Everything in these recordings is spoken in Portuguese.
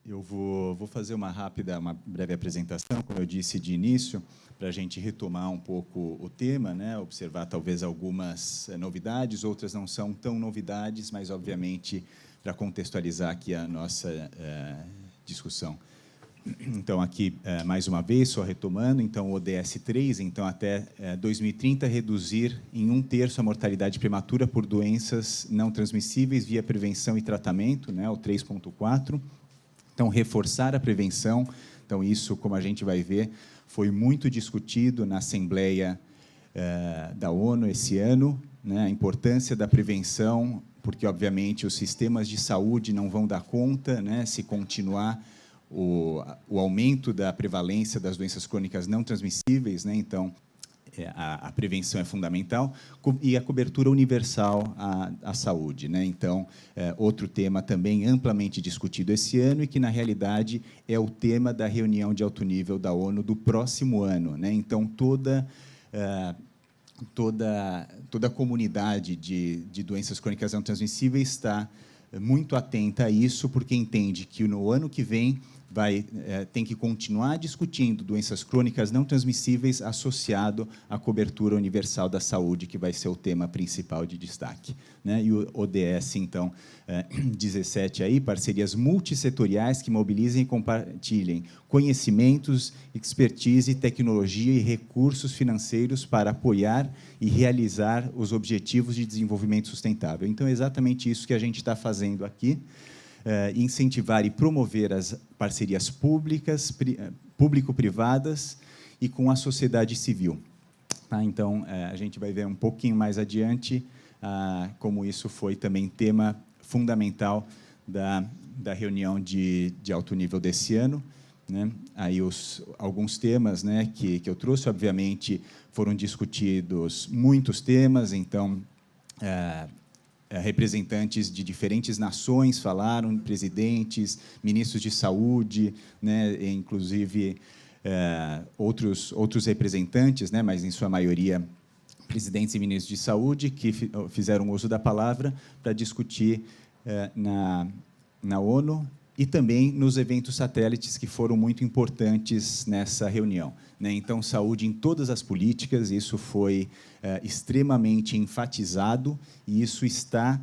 Eu vou fazer uma breve apresentação, como eu disse de início, para a gente retomar um pouco o tema, né? Observar talvez algumas novidades, outras não são tão novidades, mas, obviamente, para contextualizar aqui a nossa discussão. Então, aqui, mais uma vez, só retomando, então, o ODS 3, então, até 2030, reduzir em 1/3 a mortalidade prematura por doenças não transmissíveis via prevenção e tratamento, né? O 3.4. Então, reforçar a prevenção. Então, isso, como a gente vai ver, foi muito discutido na Assembleia da ONU esse ano, né? A importância da prevenção, porque, obviamente, os sistemas de saúde não vão dar conta, né? Se continuar o aumento da prevalência das doenças crônicas não transmissíveis, né? Então, a prevenção é fundamental, e a cobertura universal à saúde, né? Então, outro tema também amplamente discutido esse ano e que, na realidade, é o tema da reunião de alto nível da ONU do próximo ano, né? Então, toda a comunidade de doenças crônicas não transmissíveis está muito atenta a isso, porque entende que no ano que vem tem que continuar discutindo doenças crônicas não transmissíveis associado à cobertura universal da saúde, que vai ser o tema principal de destaque, né? E o ODS, então, 17, aí, parcerias multissetoriais que mobilizem e compartilhem conhecimentos, expertise, tecnologia e recursos financeiros para apoiar e realizar os objetivos de desenvolvimento sustentável. Então, é exatamente isso que a gente está fazendo aqui. Incentivar e promover as parcerias públicas, público-privadas e com a sociedade civil. Tá? Então, a gente vai ver um pouquinho mais adiante como isso foi também tema fundamental da reunião de alto nível desse ano, né? Aí alguns temas, né, que eu trouxe, obviamente, foram discutidos muitos temas, então, representantes de diferentes nações falaram, presidentes, ministros de saúde, né, inclusive outros representantes, né, mas, em sua maioria, presidentes e ministros de saúde, que fizeram uso da palavra para discutir na ONU e também nos eventos satélites que foram muito importantes nessa reunião, né? Então, saúde em todas as políticas, isso foi extremamente enfatizado, e isso está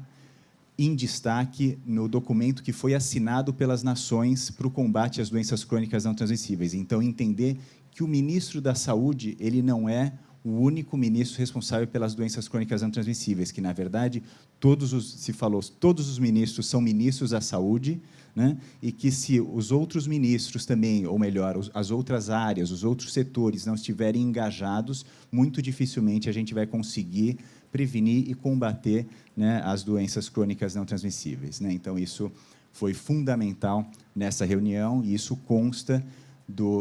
em destaque no documento que foi assinado pelas nações para o combate às doenças crônicas não transmissíveis. Então, entender que o ministro da Saúde, ele não é o único ministro responsável pelas doenças crônicas não transmissíveis, que, na verdade, todos os ministros são ministros da saúde, né? E que, se os outros ministros também, ou melhor, as outras áreas, os outros setores não estiverem engajados, muito dificilmente a gente vai conseguir prevenir e combater, né, as doenças crônicas não transmissíveis, né? Então, isso foi fundamental nessa reunião, e isso consta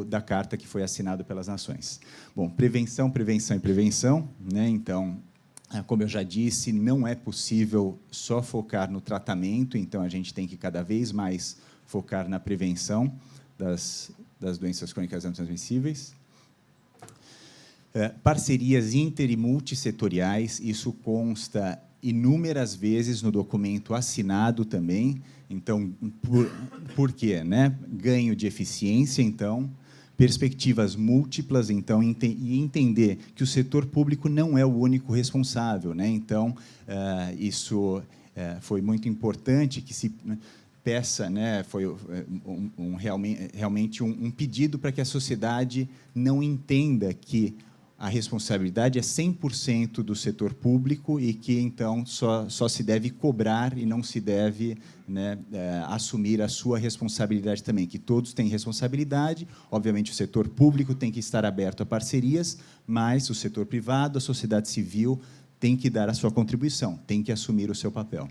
da carta que foi assinada pelas nações. Bom, prevenção, prevenção e prevenção, né? Então, como eu já disse, não é possível só focar no tratamento, então a gente tem que cada vez mais focar na prevenção das doenças crônicas não transmissíveis. Parcerias inter e multissetoriais, isso consta inúmeras vezes no documento assinado também. Então, por quê, né? Ganho de eficiência, então, perspectivas múltiplas, então, e entender que o setor público não é o único responsável, né? Então, isso foi muito importante que se peça, né? Foi realmente um pedido para que a sociedade não entenda que a responsabilidade é 100% do setor público e que, então, só se deve cobrar e não se deve, né, assumir a sua responsabilidade também, que todos têm responsabilidade. Obviamente, o setor público tem que estar aberto a parcerias, mas o setor privado, a sociedade civil, tem que dar a sua contribuição, tem que assumir o seu papel.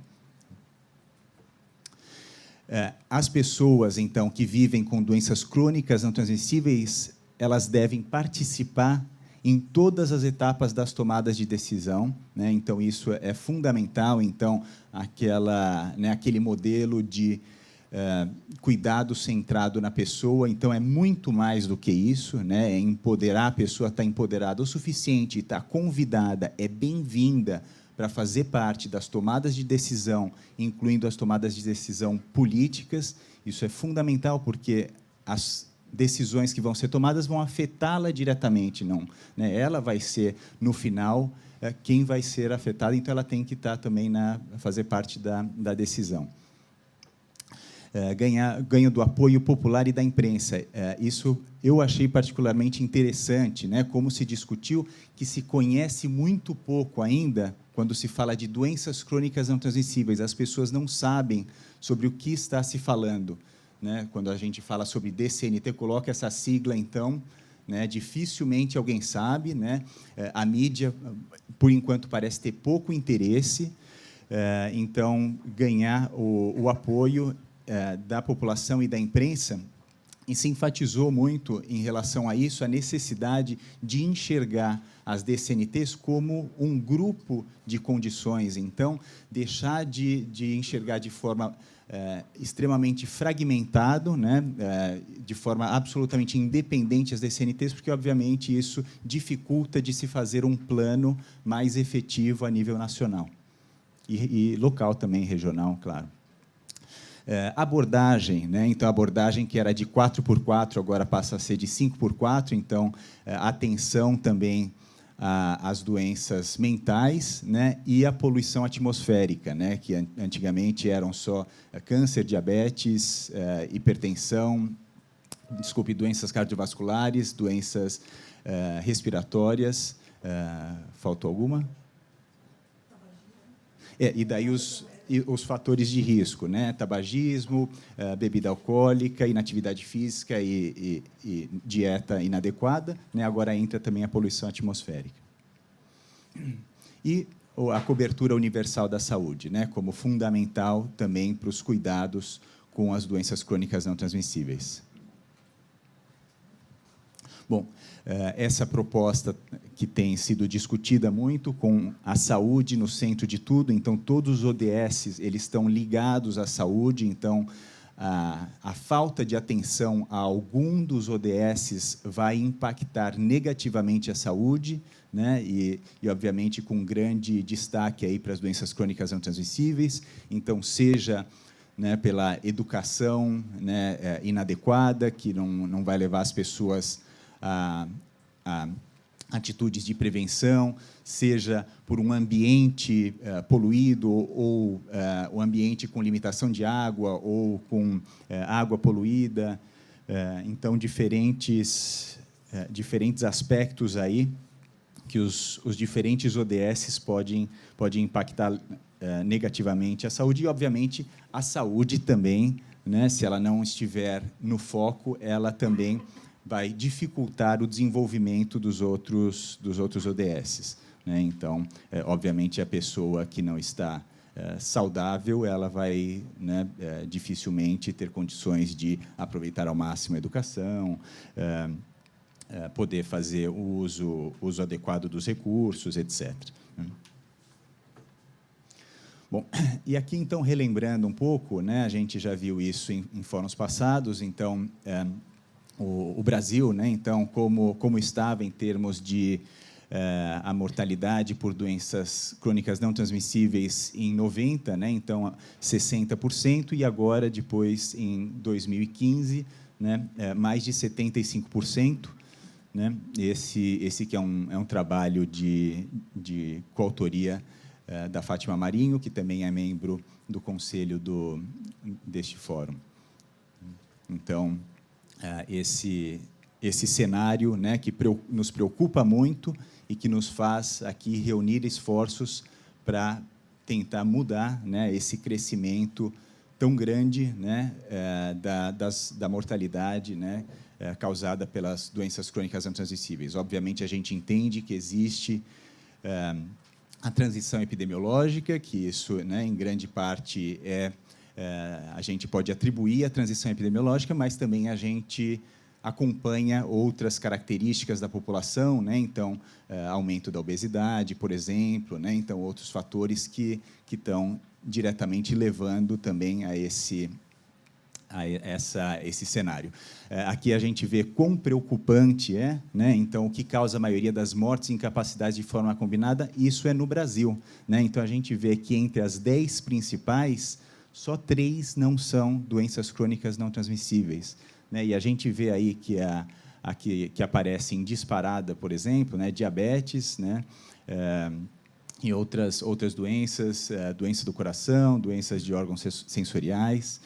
As pessoas, então, que vivem com doenças crônicas não transmissíveis, elas devem participar em todas as etapas das tomadas de decisão, né? Então, isso é fundamental. Então, aquele modelo de cuidado centrado na pessoa, então, é muito mais do que isso, né? É empoderar a pessoa, está empoderada o suficiente, está convidada, é bem-vinda para fazer parte das tomadas de decisão, incluindo as tomadas de decisão políticas. Isso é fundamental, porque as decisões que vão ser tomadas vão afetá-la diretamente, não, né? Ela vai ser, no final, quem vai ser afetado, então ela tem que estar também fazer parte da decisão. Ganho do apoio popular e da imprensa. Isso eu achei particularmente interessante, né? Como se discutiu que se conhece muito pouco ainda quando se fala de doenças crônicas não transmissíveis. As pessoas não sabem sobre o que está se falando, né? Quando a gente fala sobre DCNT, coloca essa sigla, então, né? Dificilmente alguém sabe, né? A mídia, por enquanto, parece ter pouco interesse. Então, ganhar o apoio da população e da imprensa, e se enfatizou muito em relação a isso, a necessidade de enxergar as DCNTs como um grupo de condições. Então, deixar de enxergar de forma extremamente fragmentado, né, de forma absolutamente independente as DCNTs, porque, obviamente, isso dificulta de se fazer um plano mais efetivo a nível nacional. E local também, regional, claro. Abordagem, né? Então, a abordagem que era de 4x4, agora passa a ser de 5x4, então, atenção também às doenças mentais, né? E a poluição atmosférica, né? Que antigamente eram só câncer, diabetes, hipertensão, doenças cardiovasculares, doenças respiratórias. Faltou alguma? E daí os fatores de risco, né? Tabagismo, bebida alcoólica, inatividade física e dieta inadequada, né? Agora entra também a poluição atmosférica. E a cobertura universal da saúde, né? Como fundamental também para os cuidados com as doenças crônicas não transmissíveis. Bom, essa proposta que tem sido discutida muito, com a saúde no centro de tudo, então, todos os ODS eles estão ligados à saúde, então, a falta de atenção a algum dos ODS vai impactar negativamente a saúde, né? E, obviamente, com grande destaque aí para as doenças crônicas não transmissíveis, então, seja, né, pela educação, né, inadequada, que não vai levar as pessoas a atitudes de prevenção, seja por um ambiente poluído ou um ambiente com limitação de água ou com água poluída. Então, diferentes aspectos aí que os diferentes ODS podem impactar negativamente a saúde e, obviamente, a saúde também, né, se ela não estiver no foco, ela também vai dificultar o desenvolvimento dos outros ODS, né? Então, obviamente, a pessoa que não está saudável, ela vai, né, dificilmente ter condições de aproveitar ao máximo a educação, poder fazer o uso adequado dos recursos, etc. Bom, e aqui, então, relembrando um pouco, né, a gente já viu isso em fóruns passados, então, o Brasil, né, então, como estava em termos de a mortalidade por doenças crônicas não transmissíveis em 90, né, então 60%, e agora, depois, em 2015, né, mais de 75%. Né, esse que é um trabalho de coautoria da Fátima Marinho, que também é membro do conselho deste fórum. Então, esse cenário, né, que nos preocupa muito e que nos faz aqui reunir esforços para tentar mudar, né, esse crescimento tão grande, né, da mortalidade, né, causada pelas doenças crônicas não transmissíveis. Obviamente, a gente entende que existe a transição epidemiológica, que isso, né, em grande parte a gente pode atribuir à transição epidemiológica, mas também a gente acompanha outras características da população, né? Então, aumento da obesidade, por exemplo, né? Então, outros fatores que estão diretamente levando também a esse cenário. Aqui a gente vê quão preocupante é, né? Então, o que causa a maioria das mortes e incapacidades de forma combinada, isso é no Brasil, né? Então, a gente vê que entre as 10 principais, só 3 não são doenças crônicas não transmissíveis, né? E a gente vê aí que aparece em disparada, por exemplo, né? Diabetes, né? E outras doenças, doença do coração, doenças de órgãos sensoriais.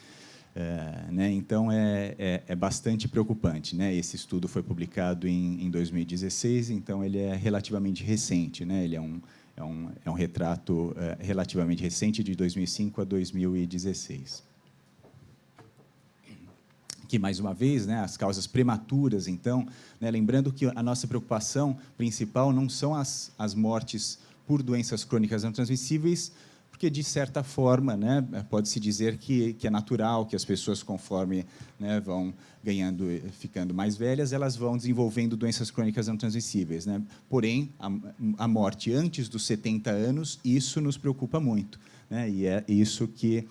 Né? Então, é bastante preocupante, né? Esse estudo foi publicado em 2016, então ele é relativamente recente, né? Ele é um retrato relativamente recente, de 2005 a 2016. Aqui, mais uma vez, né, as causas prematuras, então, né, lembrando que a nossa preocupação principal não são as mortes por doenças crônicas não transmissíveis, porque, de certa forma, né, pode-se dizer que é natural que as pessoas, conforme, né, vão ficando mais velhas, elas vão desenvolvendo doenças crônicas não transmissíveis, né? Porém, a morte antes dos 70 anos, isso nos preocupa muito, né? E é isso que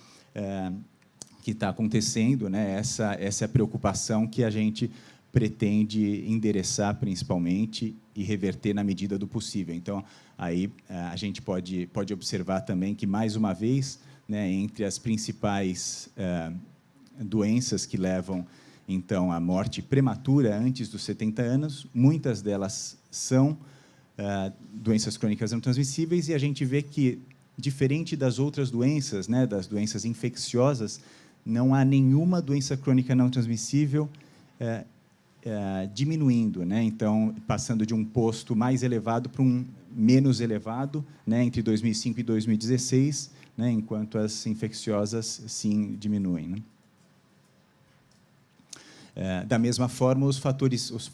está acontecendo, né? Essa é a preocupação que a gente pretende endereçar, principalmente, e reverter na medida do possível. Então, aí a gente pode observar também que, mais uma vez, né, entre as principais doenças que levam, então, à morte prematura antes dos 70 anos, muitas delas são doenças crônicas não transmissíveis, e a gente vê que, diferente das outras doenças, né, das doenças infecciosas, não há nenhuma doença crônica não transmissível diminuindo, né? Então, passando de um posto mais elevado para um menos elevado, né, entre 2005 e 2016, né, enquanto as infecciosas, sim, diminuem, né? Da mesma forma, os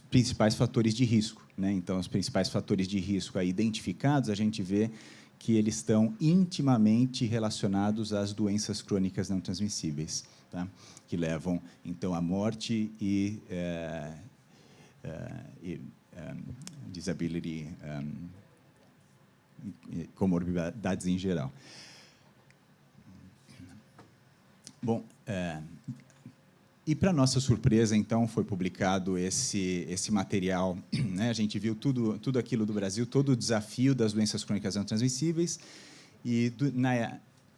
principais fatores de risco, né? Então, os principais fatores de risco aí identificados, a gente vê que eles estão intimamente relacionados às doenças crônicas não transmissíveis, tá? Que levam, então, à morte e disability, comorbidades em geral. Bom, e, para nossa surpresa, então, foi publicado esse material, né? A gente viu tudo aquilo do Brasil, todo o desafio das doenças crônicas não transmissíveis, e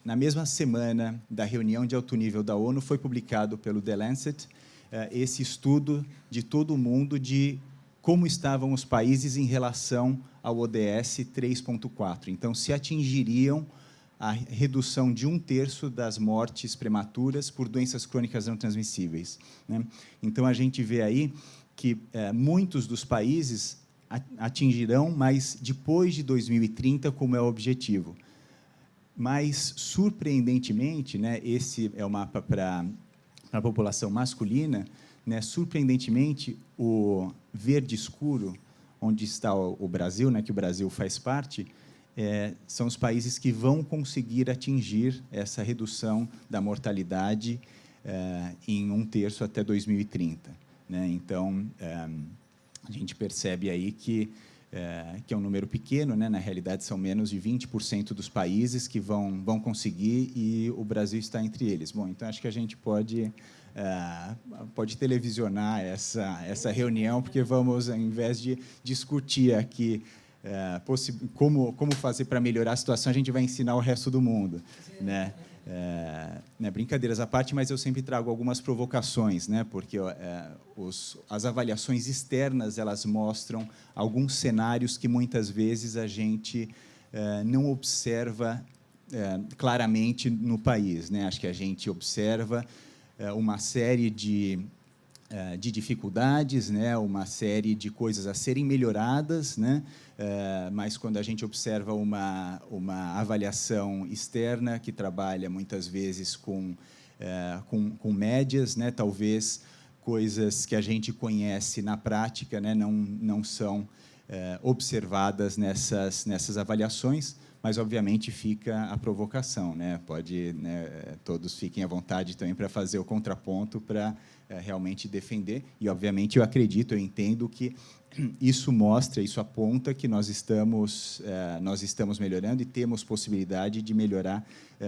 na mesma semana da reunião de alto nível da ONU, foi publicado pelo The Lancet esse estudo de todo o mundo de como estavam os países em relação ao ODS 3.4. Então, se atingiriam a redução de 1/3 das mortes prematuras por doenças crônicas não transmissíveis, né? Então, a gente vê aí que muitos dos países atingirão, mas depois de 2030, como é o objetivo. Mas, surpreendentemente, né, esse é o mapa para a população masculina, né, surpreendentemente, o verde escuro, onde está o Brasil, né, que o Brasil faz parte, são os países que vão conseguir atingir essa redução da mortalidade em 1/3 até 2030. Né? Então, a gente percebe aí que é um número pequeno, né? Na realidade, são menos de 20% dos países que vão conseguir, e o Brasil está entre eles. Bom, então, acho que a gente pode televisionar essa reunião, porque vamos, ao invés de discutir aqui como fazer para melhorar a situação, a gente vai ensinar o resto do mundo, né? Brincadeiras à parte, mas eu sempre trago algumas provocações, né? Porque as avaliações externas, elas mostram alguns cenários que muitas vezes a gente não observa claramente no país, né? Acho que a gente observa uma série de dificuldades, né? Uma série de coisas a serem melhoradas, né? Mas, quando a gente observa uma avaliação externa que trabalha, muitas vezes, com médias, né? Talvez coisas que a gente conhece na prática, né? Não são observadas nessas avaliações, mas, obviamente, fica a provocação, né? Todos fiquem à vontade também para fazer o contraponto, para realmente defender. E, obviamente, eu entendo que isso aponta que nós estamos melhorando, e temos possibilidade de melhorar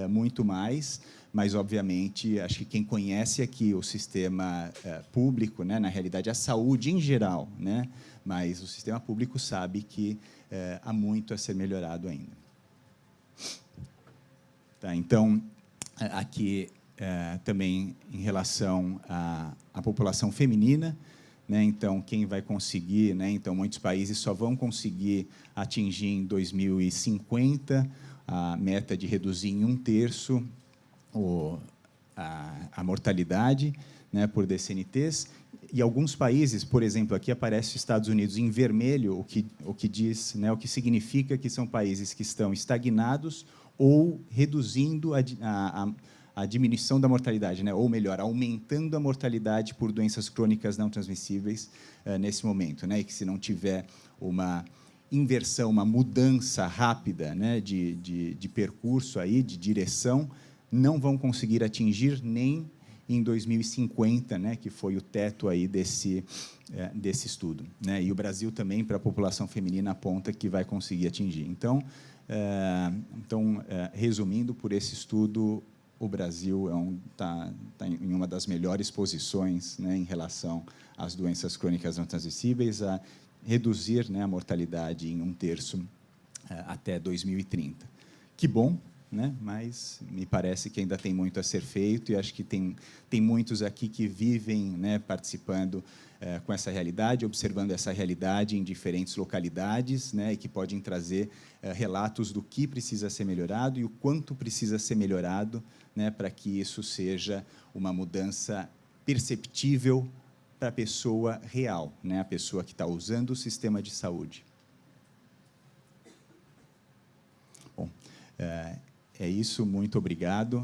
muito mais, mas, obviamente, acho que quem conhece aqui o sistema público, né, na realidade, a saúde em geral, né, mas o sistema público sabe que há muito a ser melhorado ainda. Tá, então, aqui também em relação à população feminina, né, então, quem vai conseguir, né, então, muitos países só vão conseguir atingir em 2050 a meta de reduzir em 1/3 a mortalidade, né, por DCNTs, e alguns países, por exemplo, aqui aparece os Estados Unidos em vermelho, o que diz, né, o que significa que são países que estão estagnados ou reduzindo a diminuição da mortalidade, né, ou melhor, aumentando a mortalidade por doenças crônicas não transmissíveis nesse momento, né, e que se não tiver uma inversão, uma mudança rápida, né, de percurso aí, de direção, não vão conseguir atingir nem em 2050, né, que foi o teto aí desse estudo, né, e o Brasil também, para a população feminina, aponta que vai conseguir atingir. Então, resumindo, por esse estudo, o Brasil está em uma das melhores posições, né, em relação às doenças crônicas não transmissíveis, a reduzir, né, a mortalidade em 1/3 até 2030. Que bom, né? Mas me parece que ainda tem muito a ser feito, e acho que tem muitos aqui que vivem, né, participando com essa realidade, observando essa realidade em diferentes localidades, né, e que podem trazer relatos do que precisa ser melhorado e o quanto precisa ser melhorado, né, para que isso seja uma mudança perceptível para a pessoa real, né, a pessoa que está usando o sistema de saúde. Bom, é isso, muito obrigado.